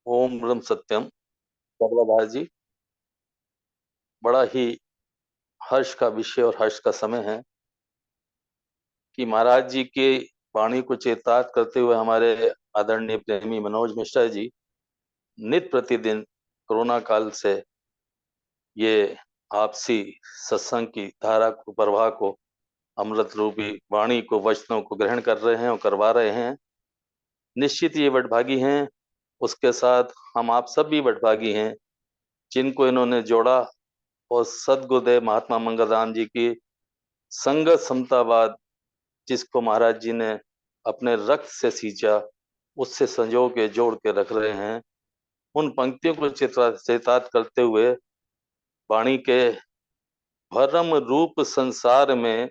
ओम ब्रह्म सत्यम। प्रभुदास जी, बड़ा ही हर्ष का विषय और हर्ष का समय है कि महाराज जी के वाणी को चेतार्थ करते हुए हमारे आदरणीय प्रेमी मनोज मिश्रा जी नित प्रतिदिन कोरोना काल से ये आपसी सत्संग की धारा को, प्रवाह को, अमृत रूपी वाणी को, वचनों को ग्रहण कर रहे हैं और करवा रहे हैं। निश्चित ये वडभागी हैं। उसके साथ हम आप सब भी वडभागी हैं जिनको इन्होंने जोड़ा और सदगुरुदेव महात्मा मंगल राम जी की संगत समतावाद, जिसको महाराज जी ने अपने रक्त से सींचा, उससे संजो के जोड़ के रख रहे हैं। उन पंक्तियों को चितार्थ करते हुए वाणी के भरम रूप संसार में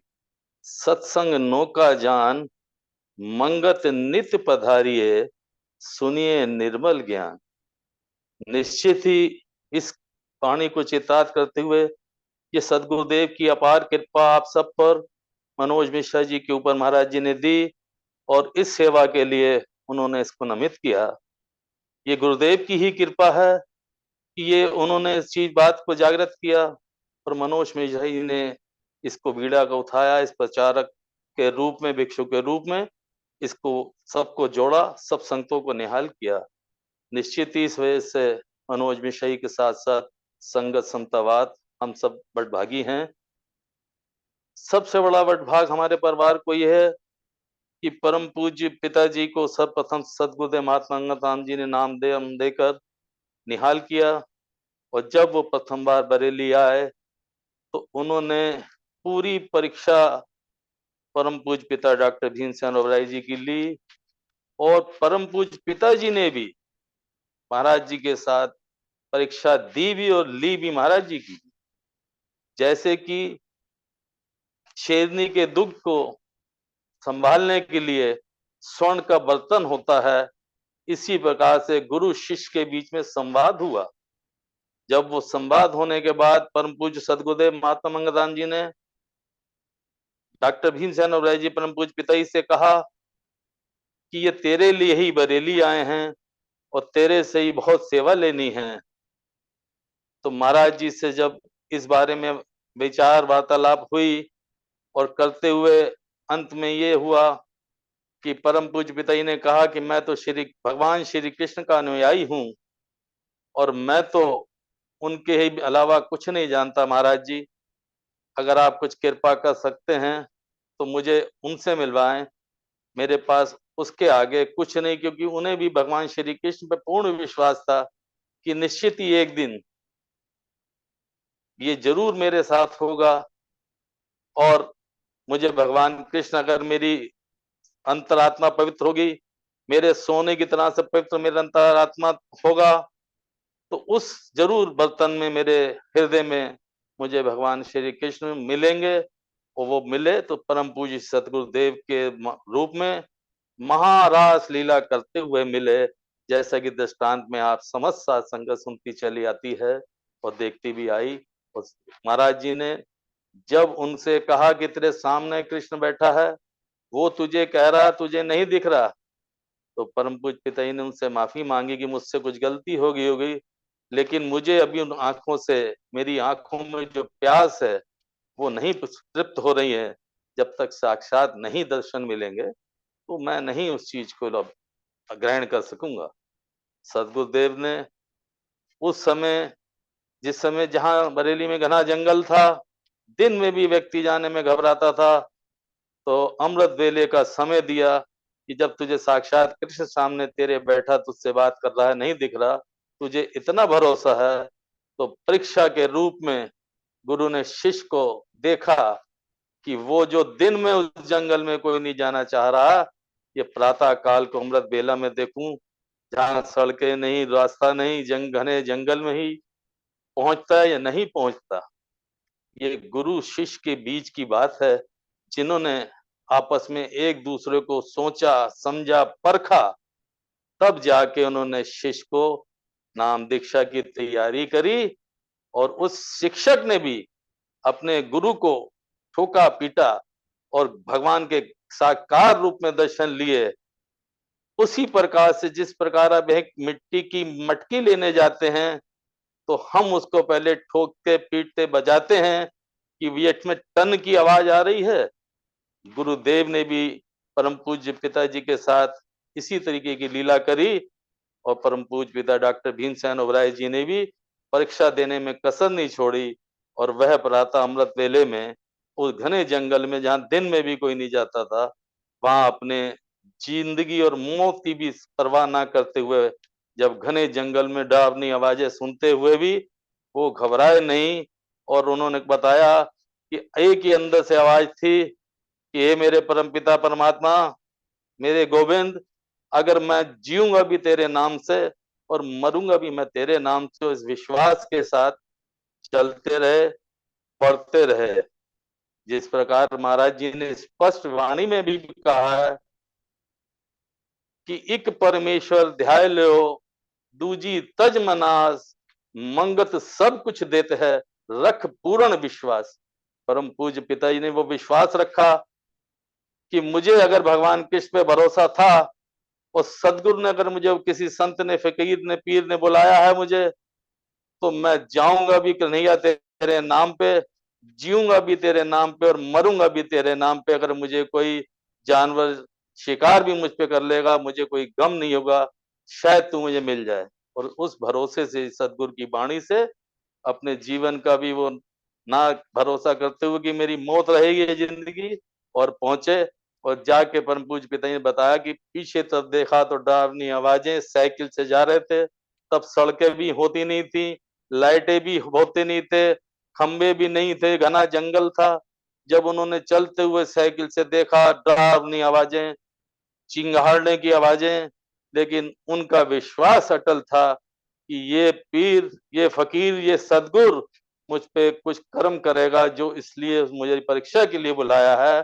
सत्संग नौका जान, मंगत नित्य पधारिये, सुनिए निर्मल ज्ञान। निश्चित ही इस वाणी को चितार्थ करते हुए ये सदगुरुदेव की अपार कृपा आप सब पर, मनोज मिश्रा जी के ऊपर महाराज जी ने दी और इस सेवा के लिए उन्होंने इसको नमित किया। ये गुरुदेव की ही कृपा है कि ये उन्होंने इस चीज बात को जागृत किया और मनोज मिश्रा जी ने इसको बीड़ा का उठाया, इस प्रचारक के रूप में, भिक्षु के रूप में इसको सबको जोड़ा, सब संतों को निहाल किया। निश्चित ही इस वजह से मनोज मिश्रा जी के साथ साथ संगत समतावाद हम सब बड़भागी हैं। सबसे बड़ा बड़भाग हमारे परिवार को यह है कि परम पूज्य पिताजी को सर्वप्रथम सदगुरुदेव महात्मा अंगद राम जी ने नाम देकर निहाल किया और जब वो प्रथम बार बरेली आए तो उन्होंने पूरी परीक्षा परम पूज्य पिता डॉक्टर भीमसेन ओबराय जी की ली और परम पूज्य पिताजी ने भी महाराज जी के साथ परीक्षा दी भी और ली भी महाराज जी की। जैसे कि शेरनी के दुग्ध को संभालने के लिए स्वर्ण का बर्तन होता है, इसी प्रकार से गुरु शिष्य के बीच में संवाद हुआ। जब वो संवाद होने के बाद परम पूज्य सदगुरुदेव महात्मा मंगल राम जी ने डॉक्टर भीमसेन ओबराय जी परम पूज्य पिताजी से कहा कि ये तेरे लिए ही बरेली आए हैं और तेरे से ही बहुत सेवा लेनी है। तो महाराज जी से जब इस बारे में विचार वार्तालाप हुई और करते हुए अंत में ये हुआ कि परम पूज्य पिताजी ने कहा कि मैं तो भगवान श्री कृष्ण का अनुयायी हूं और मैं तो उनके ही अलावा कुछ नहीं जानता। महाराज जी, अगर आप कुछ कृपा कर सकते हैं तो मुझे उनसे मिलवाएं। मेरे पास उसके आगे कुछ नहीं, क्योंकि उन्हें भी भगवान श्री कृष्ण पर पूर्ण विश्वास था कि निश्चित ही एक दिन ये जरूर मेरे साथ होगा और मुझे भगवान कृष्ण, अगर मेरी अंतरात्मा पवित्र होगी, मेरे सोने की तरह से पवित्र मेरा अंतरात्मा होगा, तो उस जरूर बर्तन में, मेरे हृदय में मुझे भगवान श्री कृष्ण मिलेंगे। और वो मिले तो परम पूज्य सतगुरुदेव के रूप में महारास लीला करते हुए मिले, जैसा कि दृष्टांत में आप समझ साथ संगत सुनती चली आती है और देखती भी आई। और महाराज जी ने जब उनसे कहा कि तेरे सामने कृष्ण बैठा है, वो तुझे कह रहा तुझे नहीं दिख रहा, तो परम पूज्य पिताजी ने उनसे माफी मांगी कि मुझसे कुछ गलती होगी, लेकिन मुझे अभी उन आंखों से, मेरी आंखों में जो प्यास है वो नहीं तृप्त हो रही है। जब तक साक्षात नहीं दर्शन मिलेंगे तो मैं नहीं उस चीज को ग्रहण कर सकूंगा। सदगुरुदेव ने उस समय, जिस समय जहां बरेली में घना जंगल था, दिन में भी व्यक्ति जाने में घबराता था, तो अमृत वेले का समय दिया कि जब तुझे साक्षात कृष्ण सामने तेरे बैठा तुझसे बात कर रहा है, नहीं दिख रहा, तुझे इतना भरोसा है, तो परीक्षा के रूप में गुरु ने शिष्य को देखा कि वो जो दिन में उस जंगल में कोई नहीं जाना चाह रहा, ये प्रातः काल को अमृत बेला में देखूं, जहां सड़कें नहीं, रास्ता नहीं, घने जंगल में ही पहुंचता है या नहीं पहुंचता। ये गुरु शिष्य के बीच की बात है, जिन्होंने आपस में एक दूसरे को सोचा, समझा, परखा, तब जाके उन्होंने शिष्य को नाम दीक्षा की तैयारी करी और उस शिक्षक ने भी अपने गुरु को ठोका पीटा और भगवान के साकार रूप में दर्शन लिए। उसी प्रकार से जिस प्रकार अब एक मिट्टी की मटकी लेने जाते हैं तो हम उसको पहले ठोकते पीटते बजाते हैं कि ये इसमें टन की आवाज आ रही है। गुरुदेव ने भी परम पूज्य पिताजी के साथ इसी तरीके की लीला करी और परम पूज्य पिता डॉक्टर भीमसेन ओबराय जी ने भी परीक्षा देने में कसर नहीं छोड़ी और वह प्रातः अमृत वेले में उस घने जंगल में जहां दिन में भी कोई नहीं जाता था वहां अपने जिंदगी और मौत की भी परवाह ना करते हुए जब घने जंगल में डरावनी आवाजें सुनते हुए भी वो घबराए नहीं और उन्होंने बताया कि एक ही अंदर से आवाज थी कि हे मेरे परमपिता परमात्मा, मेरे गोविंद, अगर मैं जीऊंगा भी तेरे नाम से और मरूंगा भी मैं तेरे नाम से, इस विश्वास के साथ चलते रहे, पढ़ते रहे। जिस प्रकार महाराज जी ने स्पष्ट वाणी में भी कहा है कि इक परमेश्वर ध्याय लो, दूजी तज मनास, मंगत सब कुछ देते है, रख पूर्ण विश्वास। परम पूज्य पिताजी ने वो विश्वास रखा कि मुझे अगर भगवान कृष्ण पे भरोसा था और सदगुरु ने अगर मुझे किसी संत ने फकीर ने पीर ने बुलाया है मुझे तो मैं जाऊंगा भी कन्हैया तेरे नाम पे, जीऊंगा भी तेरे नाम पे और मरूंगा भी तेरे नाम पे। अगर मुझे कोई जानवर शिकार भी मुझ पे कर लेगा मुझे कोई गम नहीं होगा, शायद तू मुझे मिल जाए। और उस भरोसे से सदगुरु की वाणी से अपने जीवन का भी वो ना भरोसा करते हुए कि मेरी मौत रहेगी जिंदगी और पहुंचे और जाके परम पूज्य पिता ने बताया कि पीछे तब देखा तो डरावनी आवाजें, साइकिल से जा रहे थे तब सड़कें भी होती नहीं थी, लाइटें भी होते नहीं थे, खंबे भी नहीं थे, घना जंगल था। जब उन्होंने चलते हुए साइकिल से देखा डरावनी आवाजें, चिंगाड़ने की आवाजें, लेकिन उनका विश्वास अटल था कि ये पीर, ये फकीर, ये सदगुरु मुझ पे कुछ कर्म करेगा जो इसलिए मुझे परीक्षा के लिए बुलाया है।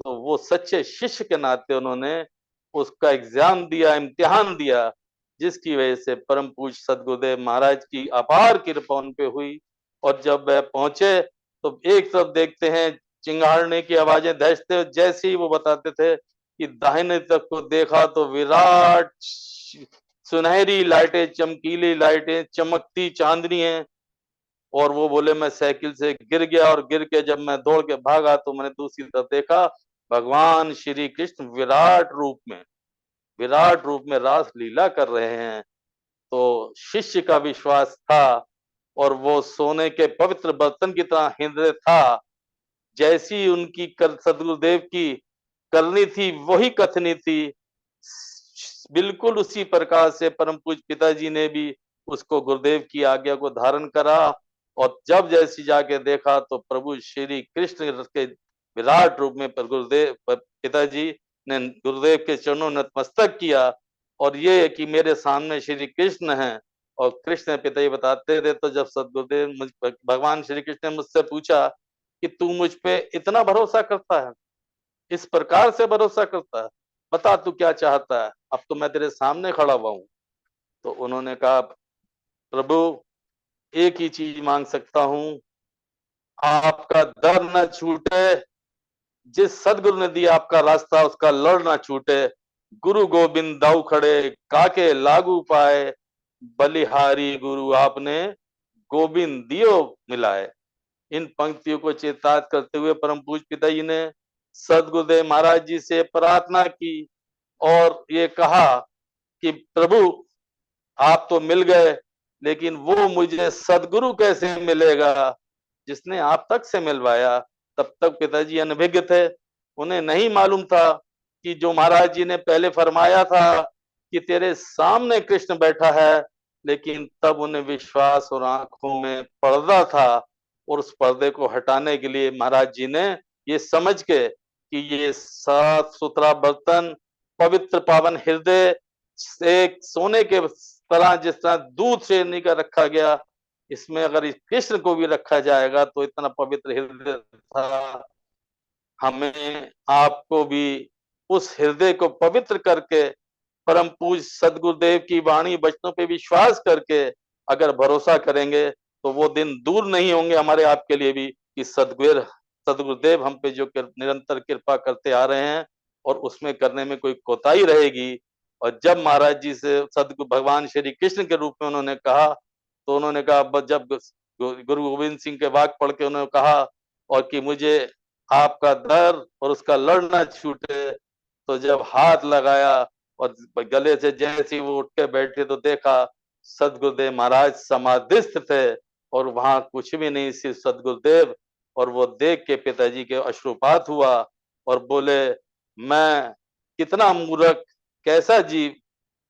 तो वो सच्चे शिष्य के नाते उन्होंने उसका एग्जाम दिया, इम्तिहान दिया, जिसकी वजह से परम पूज्य सदगुरुदेव महाराज की अपार कृपा उन पे हुई। और जब वह पहुंचे तो एक तरफ देखते हैं चिंगाड़ने की आवाजें दहशते, जैसे ही वो बताते थे कि दाहिने तरफ को देखा तो विराट सुनहरी लाइटें, चमकीली लाइटें, चमकती चांदनी है। और वो बोले मैं साइकिल से गिर गया और गिर के जब मैं दौड़ के भागा तो मैंने दूसरी तरफ देखा भगवान श्री कृष्ण विराट रूप में रास लीला कर रहे हैं। तो शिष्य का विश्वास था और वो सोने के पवित्र बर्तन की तरह हृदय था। जैसी उनकी सदगुरुदेव की करनी थी वही कथनी थी, बिल्कुल उसी प्रकार से परम पूज्य पिताजी ने भी उसको गुरुदेव की आज्ञा को धारण करा। और जब जैसी जाके देखा तो प्रभु श्री कृष्ण के विराट रूप में गुरुदेव पिताजी ने गुरुदेव के चरणों नतमस्तक किया। और ये कि मेरे सामने श्री कृष्ण हैं और कृष्ण पिताजी बताते थे। तो जब सदगुरुदेव भगवान श्री कृष्ण ने मुझसे पूछा कि तू मुझ पे इतना भरोसा करता है, इस प्रकार से भरोसा करता है, बता तू क्या चाहता है, अब तो मैं तेरे सामने खड़ा हुआ हूं। तो उन्होंने कहा प्रभु एक ही चीज मांग सकता हूं, आपका दर न छूटे, जिस सदगुरु ने दिया आपका रास्ता उसका लड़ ना छूटे, गुरु गोविंद दाऊ खड़े काके लागू पाए, बलिहारी गुरु आपने गोविंद दियो मिलाए। इन पंक्तियों को चेतार्थ करते हुए परम पूज्य पिताजी ने सदगुरुदेव महाराज जी से प्रार्थना की और ये कहा कि प्रभु आप तो मिल गए लेकिन वो मुझे सदगुरु कैसे मिलेगा जिसने आप तक से मिलवाया। तब तक पिताजी अनभिज्ञ थे, उन्हें नहीं मालूम था कि जो महाराज जी ने पहले फरमाया था कि तेरे सामने कृष्ण बैठा है, लेकिन तब उन्हें विश्वास और आंखों में पर्दा था और उस पर्दे को हटाने के लिए महाराज जी ने ये समझ के कि ये साफ सुथरा बर्तन, पवित्र पावन हृदय एक सोने के तरह जिस तरह दूध से नहीं कर रखा गया, इसमें अगर इस कृष्ण को भी रखा जाएगा तो इतना पवित्र हृदय था, हमें आपको भी उस हृदय को पवित्र करके परम पूज सदगुरुदेव की वाणी वचनों पे विश्वास करके अगर भरोसा करेंगे तो वो दिन दूर नहीं होंगे हमारे आपके लिए भी कि सदगुरुदेव हम पे जो निरंतर कृपा करते आ रहे हैं और उसमें करने में कोई कोताही रहेगी और जब महाराज जी से सदगुरु भगवान श्री कृष्ण के रूप में उन्होंने कहा, तो उन्होंने कहा, जब गुरु गोविंद सिंह के वाक्य पढ़ के उन्होंने कहा और कि मुझे आपका डर और उसका लड़ना छूटे, तो जब हाथ लगाया और गले से जैसे ही वो उठ के बैठे तो देखा सदगुरुदेव महाराज समाधिस्थ थे और वहां कुछ भी नहीं, सिर्फ सदगुरुदेव। और वो देख के पिताजी के अश्रुपात हुआ और बोले, मैं कितना मूर्ख, कैसा जीव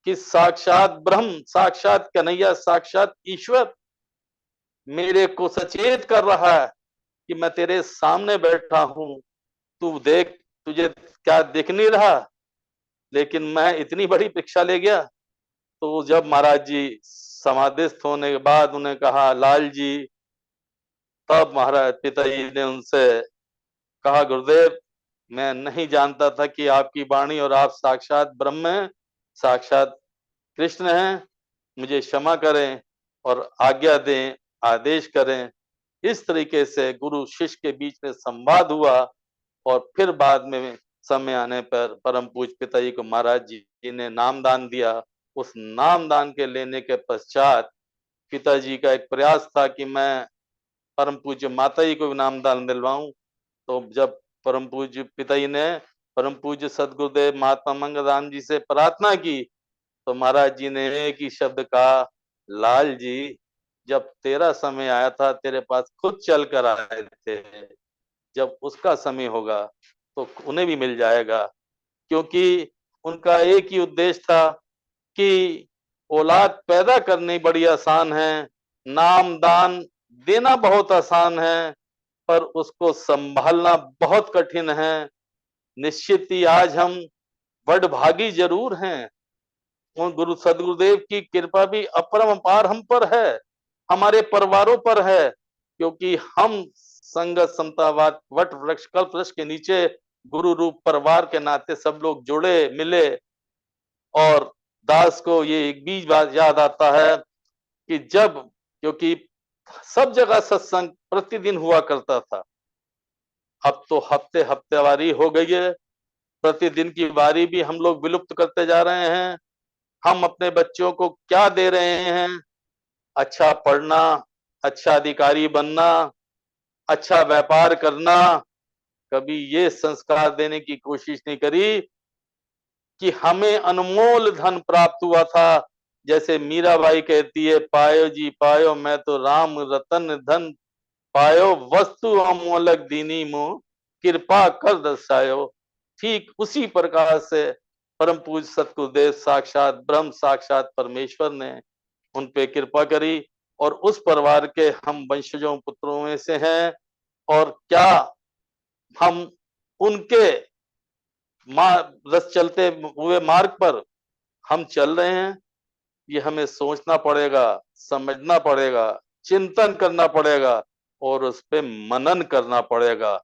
कि साक्षात ब्रह्म, साक्षात कन्हैया, साक्षात ईश्वर मेरे को सचेत कर रहा है कि मैं तेरे सामने बैठा हूं, तू देख, तुझे क्या दिख नहीं रहा, लेकिन मैं इतनी बड़ी परीक्षा ले गया। तो जब महाराज जी समाधिस्थ होने के बाद उन्हें कहा, लाल जी, तब महाराज पिताजी ने उनसे कहा, गुरुदेव, मैं नहीं जानता था कि आपकी वाणी और आप साक्षात ब्रह्म हैं, साक्षात कृष्ण हैं, मुझे क्षमा करें और आज्ञा दें, आदेश करें। इस तरीके से गुरु शिष्य के बीच में संवाद हुआ और फिर बाद में समय आने पर परम पूज्य पिताजी को महाराज जी ने नामदान दिया। उस नामदान के लेने के पश्चात पिताजी का एक प्रयास था कि मैं परम पूज्य माता जी को भी नामदान दिलवाऊं। तो जब परम पूज्य पिताजी ने परम पूज्य सदगुरुदेव महात्मा मंगलराम जी से प्रार्थना की, तो महाराज जी ने एक ही शब्द कहा, लाल जी, जब तेरा समय आया था तेरे पास खुद चल कर आए थे, जब उसका समय होगा तो उन्हें भी मिल जाएगा। क्योंकि उनका एक ही उद्देश्य था कि औलाद पैदा करनी बड़ी आसान है, नाम दान देना बहुत आसान है, पर उसको संभालना बहुत कठिन है। निश्चित ही आज हम वडभागी जरूर हैं, उन गुरु सदगुरुदेव की कृपा भी अपरंपार हम पर है, हमारे परिवारों पर है, क्योंकि हम संगत समतावाद वट वृक्ष कल्प वृक्ष के नीचे गुरु रूप परिवार के नाते सब लोग जुड़े मिले। और दास को ये एक बीज बात याद आता है कि जब, क्योंकि सब जगह सत्संग प्रतिदिन हुआ करता था, अब तो हफ्ते हफ्तेवारी हो गई है, प्रतिदिन की बारी भी हम लोग विलुप्त करते जा रहे हैं। हम अपने बच्चों को क्या दे रहे हैं? अच्छा पढ़ना, अच्छा अधिकारी बनना, अच्छा व्यापार करना, कभी ये संस्कार देने की कोशिश नहीं करी कि हमें अनमोल धन प्राप्त हुआ था। जैसे मीराबाई कहती है, पायो जी पायो, मैं तो राम रतन धन पायो, वस्तु अमोलक दीनी मो, कृपा कर दर्शायो। ठीक उसी प्रकार से परम पूज्य सतगुरुदेव साक्षात ब्रह्म, साक्षात परमेश्वर ने उन पे कृपा करी और उस परिवार के हम वंशजों पुत्रों में से हैं। और क्या हम उनके रस चलते हुए मार्ग पर हम चल रहे हैं? ये हमें सोचना पड़ेगा, समझना पड़ेगा, चिंतन करना पड़ेगा और उस पे मनन करना पड़ेगा।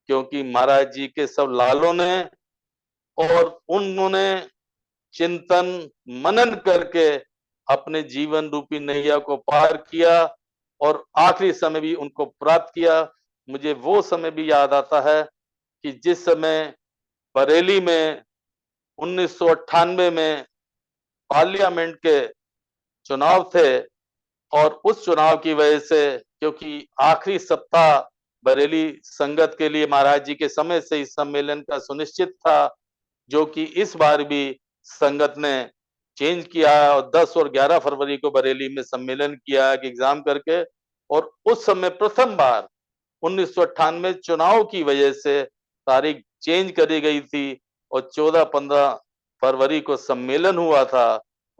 क्योंकि महाराज जी के सब लालों ने और उन्होंने चिंतन मनन करके अपने जीवन रूपी नैया को पार किया और आखिरी समय भी उनको प्राप्त किया। मुझे वो समय भी याद आता है कि जिस समय बरेली में 1998 में पार्लियामेंट के चुनाव थे और उस चुनाव की वजह से, क्योंकि आखिरी सप्ताह बरेली संगत के लिए महाराज जी के समय से इस सम्मेलन का सुनिश्चित था, जो कि इस बार भी संगत ने चेंज किया और 10 और 11 फरवरी को बरेली में सम्मेलन किया एग्जाम करके। और उस समय प्रथम बार 1998 चुनाव की वजह से तारीख चेंज करी गई थी और 14-15 फरवरी को सम्मेलन हुआ था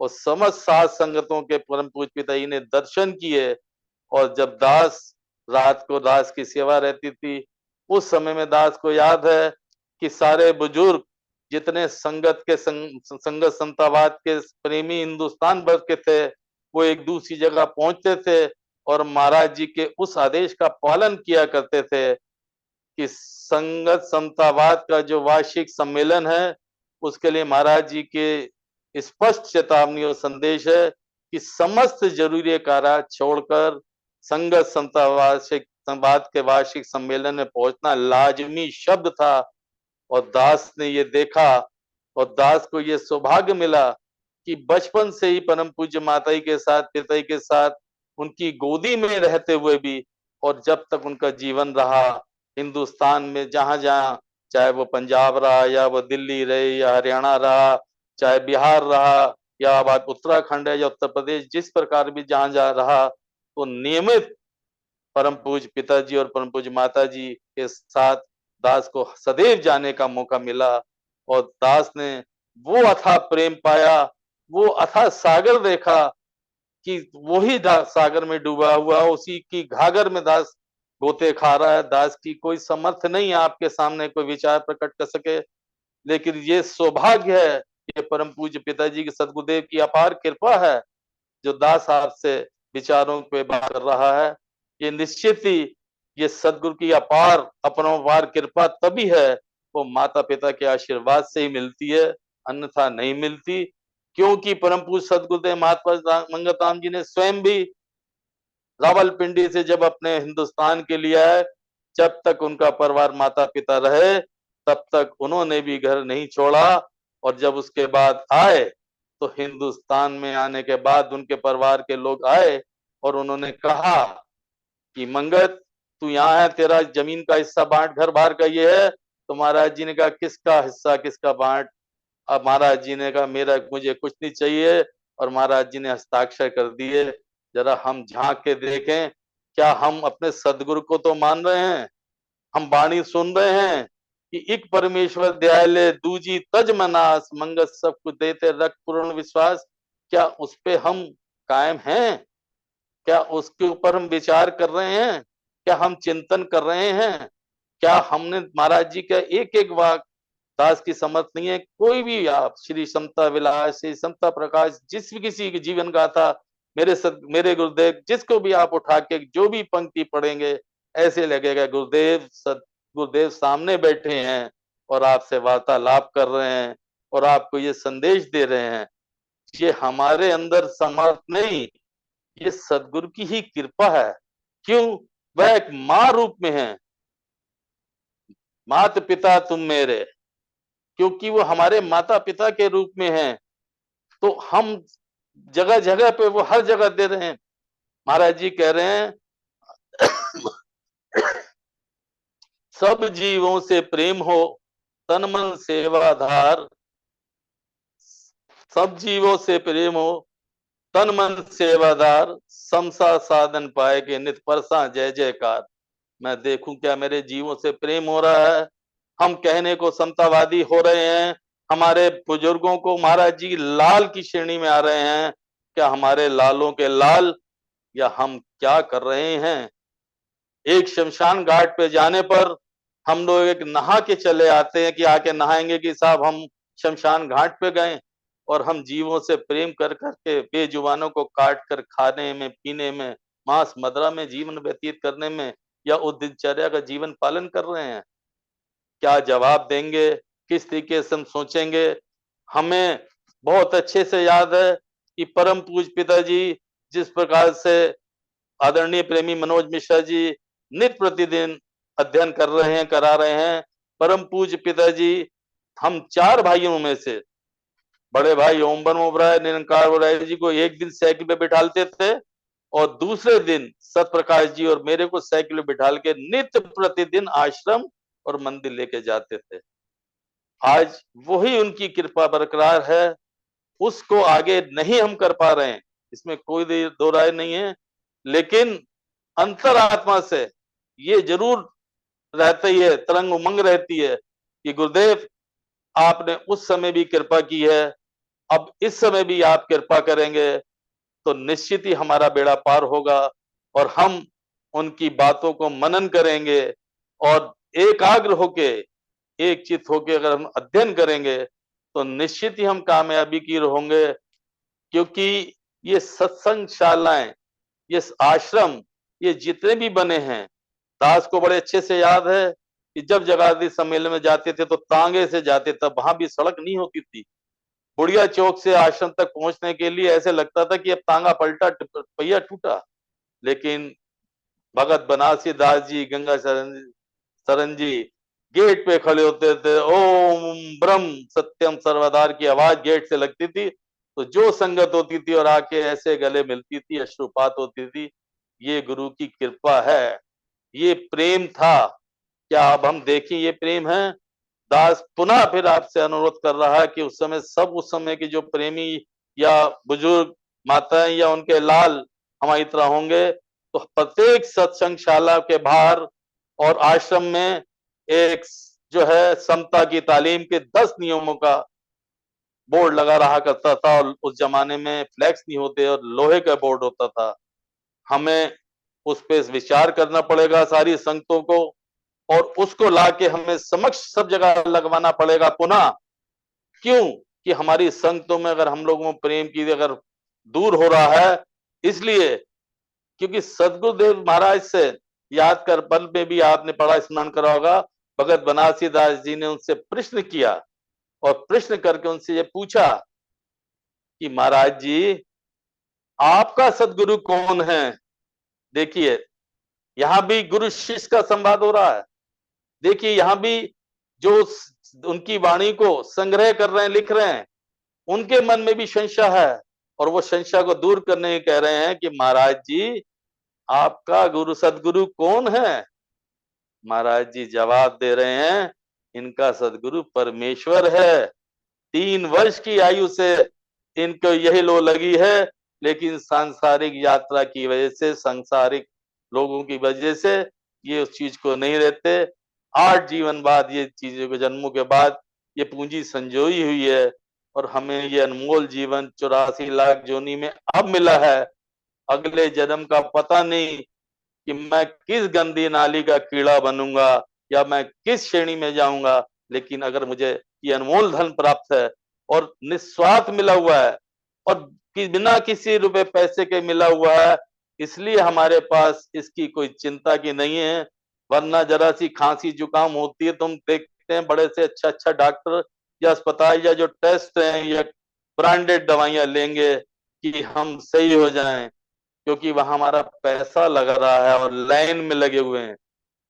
और समस्त सात संगतों के परम पूज्य पिताजी ने दर्शन किए। और जब दास रात को दास की सेवा रहती थी, उस समय में दास को याद है कि सारे बुजुर्ग जितने संगत के संगत संतावाद के प्रेमी हिंदुस्तान भर के थे, वो एक दूसरी जगह पहुंचते थे और महाराज जी के उस आदेश का पालन किया करते थे कि संगत समतावाद का जो वार्षिक सम्मेलन है, उसके लिए महाराज जी के स्पष्ट चेतावनी और संदेश है कि समस्त जरूरी कार्य छोड़कर संगत समतावाद के वार्षिक सम्मेलन में पहुंचना लाजमी शब्द था। और दास ने ये देखा और दास को ये सौभाग्य मिला कि बचपन से ही परम पूज्य माताजी के साथ, पिताजी के साथ, उनकी गोदी में रहते हुए भी, और जब तक उनका जीवन रहा हिंदुस्तान में जहां जहां, चाहे वो पंजाब रहा या वो दिल्ली रहे या हरियाणा रहा, चाहे बिहार रहा या बात उत्तराखंड है या उत्तर प्रदेश, जिस प्रकार भी जहां जहां रहा, तो नियमित परम पूज्य पिताजी और परम पूज्य माताजी के साथ दास को सदैव जाने का मौका मिला। और दास ने वो अथाह प्रेम पाया, वो अथाह सागर देखा कि वही सागर में डूबा हुआ, उसी की घाघर में दास गोते खा रहा है। दास की कोई समर्थ नहीं है आपके सामने कोई विचार प्रकट कर सके, लेकिन ये सौभाग्य है, ये परम पूज्य पिताजी की सदगुरुदेव की अपार कृपा है जो दास आपसे विचारों पे बात कर रहा है। ये निश्चित ही ये सदगुरु की अपार अपरंपार कृपा तभी है, वो माता पिता के आशीर्वाद से ही मिलती है, अन्यथा नहीं मिलती। क्योंकि परम पूज्य सदगुरुदेव महात्मा मंगलराम जी ने स्वयं भी रावलपिंडी से जब अपने हिंदुस्तान के लिए आए, जब तक उनका परिवार माता पिता रहे तब तक उन्होंने भी घर नहीं छोड़ा। और जब उसके बाद आए तो हिंदुस्तान में आने के बाद उनके परिवार के लोग आए और उन्होंने कहा कि मंगत तू यहाँ है, तेरा जमीन का हिस्सा बांट, घर बाहर का ये है। तो महाराज जी ने कहा किसका हिस्सा किसका बांट। अब महाराज जी ने कहा मेरा मुझे कुछ नहीं चाहिए, और महाराज जी ने हस्ताक्षर कर दिए। जरा हम झांक के देखें, क्या हम अपने सदगुरु को तो मान रहे हैं, हम वाणी सुन रहे हैं कि एक परमेश्वर दयाले दूजी तज मनास, मंगत सब कुछ देते रख पूर्ण विश्वास। क्या उस पे हम कायम हैं? क्या उसके ऊपर हम विचार कर रहे हैं? क्या हम चिंतन कर रहे हैं? क्या हमने महाराज जी का एक एक वाक, दास की समर्थ नहीं है कोई भी, आप श्री समता विलास, श्री समता प्रकाश, जिस भी किसी की जीवन गाथा, मेरे गुरुदेव जिसको भी आप उठा के जो भी पंक्ति पढ़ेंगे, ऐसे लगेगा गुरुदेव गुरुदेव सामने बैठे हैं और आपसे वार्तालाप कर रहे हैं और आपको ये संदेश दे रहे हैं। ये हमारे अंदर समर्थ नहीं, ये सदगुरु की ही कृपा है। क्यों? वह एक मां रूप में है, मात पिता तुम मेरे, क्योंकि वो हमारे माता पिता के रूप में हैं। तो हम जगह जगह पे वो हर जगह दे रहे हैं। महाराज जी कह रहे हैं सब जीवों से प्रेम हो, तन मन सेवाधार, सब जीवों से प्रेम हो, तन मन सेवादार, समसा साधन पाए के नित परसा जय जयकार। मैं देखूं क्या मेरे जीवों से प्रेम हो रहा है? हम कहने को समतावादी हो रहे हैं, हमारे बुजुर्गों को महाराज जी लाल की श्रेणी में आ रहे हैं, क्या हमारे लालों के लाल, या हम क्या कर रहे हैं? एक शमशान घाट पे जाने पर हम लोग एक नहा के चले आते हैं कि आके नहाएंगे कि साहब हम शमशान घाट पे गए, और हम जीवों से प्रेम कर करके बेजुबानों को काट कर खाने में, पीने में, मांस मदिरा में जीवन व्यतीत करने में, या उस दिनचर्या का जीवन पालन कर रहे हैं? क्या जवाब देंगे? किस तरीके से हम सोचेंगे? हमें बहुत अच्छे से याद है कि परम पूज्य पिताजी जिस प्रकार से आदरणीय प्रेमी मनोज मिश्रा जी नित्य प्रतिदिन अध्ययन कर रहे हैं, करा रहे हैं। परम पूज्य पिताजी हम चार भाइयों में से बड़े भाई ओम ओबराय निरंकार ओबराय जी को एक दिन साइकिल पे बिठालते थे और दूसरे दिन सतप्रकाश जी और मेरे को साइकिल पे बिठाल के नित्य प्रतिदिन आश्रम और मंदिर लेके जाते थे। आज वही उनकी कृपा बरकरार है, उसको आगे नहीं हम कर पा रहे हैं, इसमें कोई दो राय नहीं है। लेकिन अंतरात्मा से ये जरूर रहता ही है, तरंग उमंग रहती है कि गुरुदेव आपने उस समय भी कृपा की है, अब इस समय भी आप कृपा करेंगे तो निश्चित ही हमारा बेड़ा पार होगा, और हम उनकी बातों को मनन करेंगे और एकाग्र होके, एक चित होके अगर हम अध्ययन करेंगे तो निश्चित ही हम कामयाबी की होंगे। क्योंकि ये सत्संगशालाएं, ये आश्रम, ये जितने भी बने हैं, दास को बड़े अच्छे से याद है कि जब जगाधरी सम्मेलन में जाते थे तो तांगे से जाते, तब वहां भी सड़क नहीं होती थी। बुढ़िया चौक से आश्रम तक पहुंचने के लिए ऐसे लगता था कि अब तांगा पलटा, पहिया टूटा। लेकिन भगत बनारसी दास जी, गंगा शरण जी गेट पे खड़े होते थे, ओम ब्रह्म सत्यम सर्वदार की आवाज गेट से लगती थी, तो जो संगत होती थी और आके ऐसे गले मिलती थी, अश्रुपात होती थी। ये गुरु की कृपा है, ये प्रेम था। क्या अब हम देखें ये प्रेम है? दास पुनः फिर आपसे अनुरोध कर रहा है कि उस समय सब उस समय के जो प्रेमी या बुजुर्ग माताएं या उनके लाल हमारी तरह होंगे, तो प्रत्येक सत्संगशाला के बाहर और आश्रम में एक जो है समता की तालीम के 10 नियमों का बोर्ड लगा रहा करता था। और उस जमाने में फ्लैक्स नहीं होते और लोहे का बोर्ड होता था। हमें उस पे विचार करना पड़ेगा सारी संगतों को, और उसको लाके हमें समक्ष सब जगह लगवाना पड़ेगा पुनः। क्यों? कि हमारी संगतों में अगर हम लोगों में प्रेम की अगर दूर हो रहा है, इसलिए क्योंकि सदगुरुदेव महाराज से याद कर पल में भी आपने पढ़ा, स्मरण करा होगा, भगत बनारसी दास जी ने उनसे प्रश्न किया और प्रश्न करके उनसे ये पूछा कि महाराज जी आपका सदगुरु कौन है? देखिए यहां भी गुरु शिष्य का संवाद हो रहा है। देखिए यहां भी जो उनकी वाणी को संग्रह कर रहे हैं, लिख रहे हैं, उनके मन में भी संशय है, और वो संशय को दूर करने कह रहे हैं कि महाराज जी आपका गुरु सदगुरु कौन है? महाराज जी जवाब दे रहे हैं, इनका सदगुरु परमेश्वर है। 3 वर्ष की आयु से इनको यही लो लगी है, लेकिन सांसारिक यात्रा की वजह से, सांसारिक लोगों की वजह से ये उस चीज को नहीं रहते। 8 जीवन बाद, ये चीजों के जन्मों के बाद ये पूंजी संजोई हुई है, और हमें ये अनमोल जीवन 84 लाख जोनी में अब मिला है। अगले जन्म का पता नहीं कि मैं किस गंदी नाली का कीड़ा बनूंगा या मैं किस श्रेणी में जाऊंगा, लेकिन अगर मुझे ये अनमोल धन प्राप्त है और निस्वार्थ मिला हुआ है और बिना किसी रुपए पैसे के मिला हुआ है, इसलिए हमारे पास इसकी कोई चिंता की नहीं है। वरना जरा सी खांसी जुकाम होती है, तुम देखते हैं बड़े से अच्छा अच्छा डॉक्टर या अस्पताल या जो टेस्ट हैं या ब्रांडेड दवाइयां लेंगे कि हम सही हो जाएं, क्योंकि वहां हमारा पैसा लग रहा है और लाइन में लगे हुए हैं।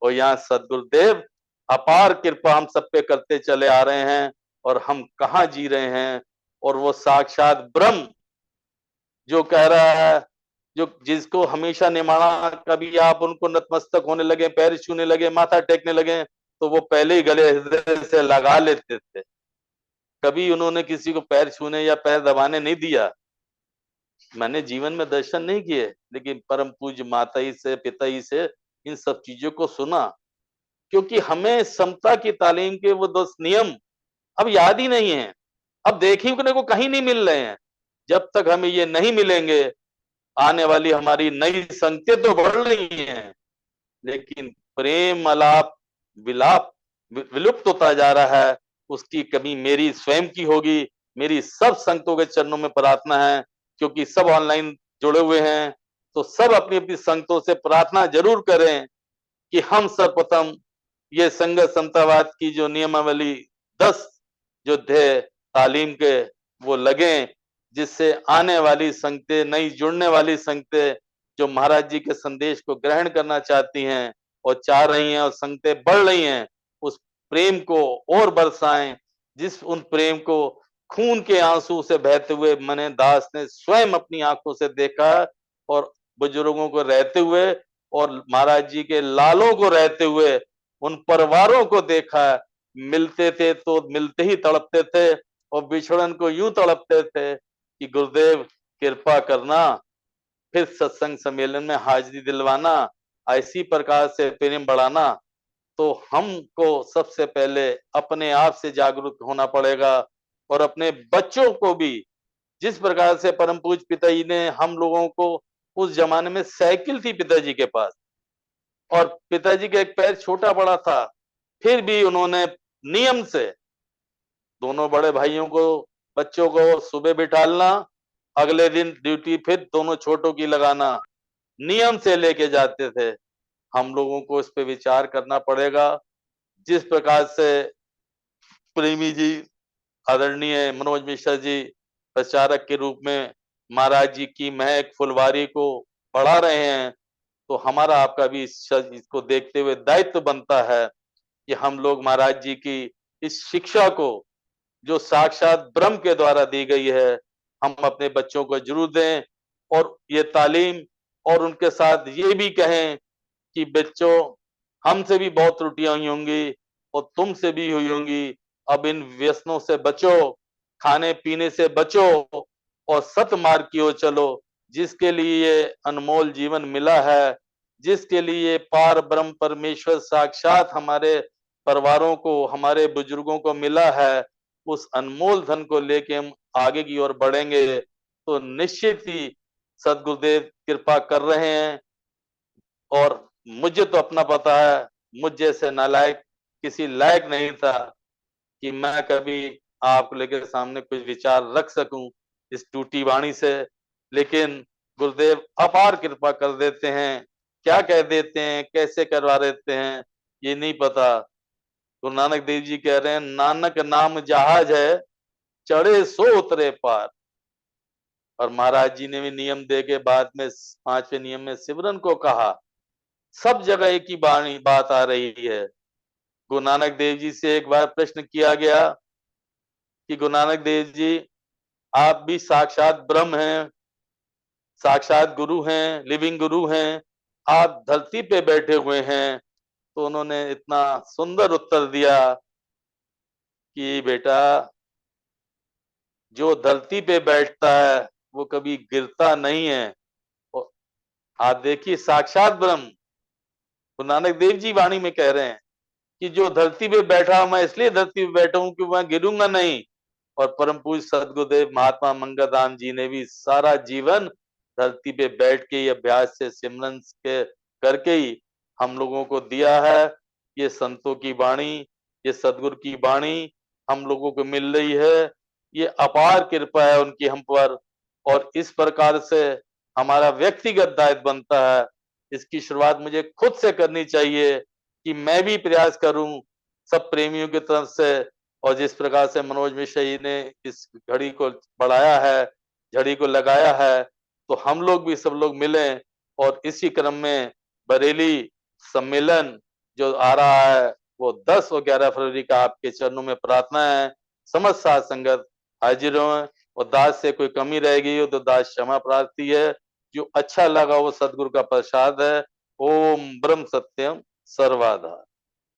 और यहाँ सदगुरुदेव अपार कृपा हम सब पे करते चले आ रहे हैं, और हम कहाँ जी रहे हैं। और वो साक्षात ब्रह्म जो कह रहा है, जो जिसको हमेशा निमाणा, कभी आप उनको नतमस्तक होने लगे, पैर छूने लगे, माथा टेकने लगे, तो वो पहले ही गले हृदय से लगा लेते थे। कभी उन्होंने किसी को पैर छूने या पैर दबाने नहीं दिया। मैंने जीवन में दर्शन नहीं किए, लेकिन परम पूज्य माता ही से, पिता ही से इन सब चीजों को सुना। क्योंकि हमें समता की तालीम के वो 10 नियम अब याद ही नहीं है, अब देखने को कहीं नहीं मिल रहे हैं। जब तक हमें ये नहीं मिलेंगे, आने वाली हमारी नई संकेत तो बढ़ रही हैं, लेकिन प्रेम अलाप विलाप विलुप्त होता जा रहा है। उसकी कमी मेरी स्वयं की होगी। मेरी सब संगतों के चरणों में प्रार्थना है, क्योंकि सब ऑनलाइन जुड़े हुए हैं, तो सब अपनी अपनी संगतों से प्रार्थना जरूर करें कि हम सर्वप्रथम ये संगत समतावाद की जो नियमावली 10 जो थे तालीम के, वो लगे, जिससे आने वाली संगतें, नई जुड़ने वाली संगतें जो महाराज जी के संदेश को ग्रहण करना चाहती हैं और चाह रही हैं और संगतें बढ़ रही हैं, उस प्रेम को और बरसाएं, जिस उन प्रेम को खून के आंसू से बहते हुए मने दास ने स्वयं अपनी आंखों से देखा, और बुजुर्गों को रहते हुए और महाराज जी के लालों को रहते हुए उन परिवारों को देखा। मिलते थे तो मिलते ही तड़पते थे, और बिछड़न को यूं तड़पते थे कि गुरुदेव कृपा करना, फिर सत्संग सम्मेलन में हाजिरी दिलवाना, ऐसी प्रकार से प्रेम बढ़ाना। तो हमको सबसे पहले अपने आप से जागरूक होना पड़ेगा, और अपने बच्चों को भी, जिस प्रकार से परम पूज्य पिताजी ने हम लोगों को, उस जमाने में साइकिल थी पिताजी के पास, और पिताजी का एक पैर छोटा बड़ा था, फिर भी उन्होंने नियम से दोनों बड़े भाइयों को, बच्चों को सुबह बिठालना, अगले दिन ड्यूटी फिर दोनों छोटों की लगाना, नियम से लेके जाते थे। हम लोगों को इस पे विचार करना पड़ेगा। जिस प्रकार से प्रेमी जी, आदरणीय मनोज मिश्रा जी प्रचारक के रूप में महाराज जी की महक फुलवारी को बढ़ा रहे हैं, तो हमारा आपका भी इसको देखते हुए दायित्व बनता है कि हम लोग महाराज जी की इस शिक्षा को, जो साक्षात ब्रह्म के द्वारा दी गई है, हम अपने बच्चों को जरूर दें। और ये तालीम, और उनके साथ ये भी कहें कि बच्चों, हमसे भी बहुत त्रुटियां हुई होंगी और तुमसे भी हुई होंगी। अब इन व्यसनों से बचो, खाने पीने से बचो और सत मार्ग की ओर चलो, जिसके लिए ये अनमोल जीवन मिला है, जिसके लिए पार ब्रह्म परमेश्वर साक्षात हमारे परिवारों को, हमारे बुजुर्गों को मिला है। उस अनमोल धन को लेके हम आगे की ओर बढ़ेंगे तो निश्चित ही सदगुरुदेव कृपा कर रहे हैं। और मुझे तो अपना पता है, मुझ जैसे नालायक किसी लायक नहीं था कि मैं कभी आपको लेकर सामने कुछ विचार रख सकूं इस टूटी वाणी से। लेकिन गुरुदेव अपार कृपा कर देते हैं, क्या कह देते हैं, कैसे करवा देते हैं, ये नहीं पता। गुरु नानक देव जी कह रहे हैं, नानक नाम जहाज है, चढ़े सो उतरे पार। और महाराज जी ने भी नियम दे के बाद में 5वें नियम में सिमरन को कहा। सब जगह एक ही बाणी बात आ रही है। गुरु नानक देव जी से एक बार प्रश्न किया गया कि गुरु नानक देव जी, आप भी साक्षात ब्रह्म हैं, साक्षात गुरु हैं, लिविंग गुरु हैं, आप धरती पे बैठे हुए हैं। तो उन्होंने इतना सुंदर उत्तर दिया कि बेटा, जो धरती पे बैठता है वो कभी गिरता नहीं है। और आप देखिए, साक्षात ब्रह्म गुरु नानक देव जी वाणी में कह रहे हैं कि जो धरती पे बैठा हूं, मैं इसलिए धरती पे बैठा हूं कि मैं गिरूंगा नहीं। और परम पूज्य सदगुरुदेव महात्मा मंगलराम जी ने भी सारा जीवन धरती पे बैठ के अभ्यास से, सिमरन के करके ही हम लोगों को दिया है। ये संतों की वाणी, ये सदगुरु की वाणी हम लोगों को मिल रही है। ये अपार कृपा है उनकी हम पर। और इस प्रकार से हमारा व्यक्तिगत दायित्व बनता है, इसकी शुरुआत मुझे खुद से करनी चाहिए कि मैं भी प्रयास करूं सब प्रेमियों की तरफ से। और जिस प्रकार से मनोज मिश्र जी ने इस घड़ी को बढ़ाया है, झड़ी को लगाया है, तो हम लोग भी सब लोग मिलें। और इसी क्रम में बरेली सम्मेलन जो आ रहा है, वो 10 और 11 फरवरी का आपके चरणों में प्रार्थना है। समस्त साध संगत हाजिर हो। और दास से कोई कमी रह गई हो तो दास क्षमा प्रार्थी है। जो अच्छा लगा वो सदगुरु का प्रसाद है। ओम ब्रह्म सत्यम सर्वाधार।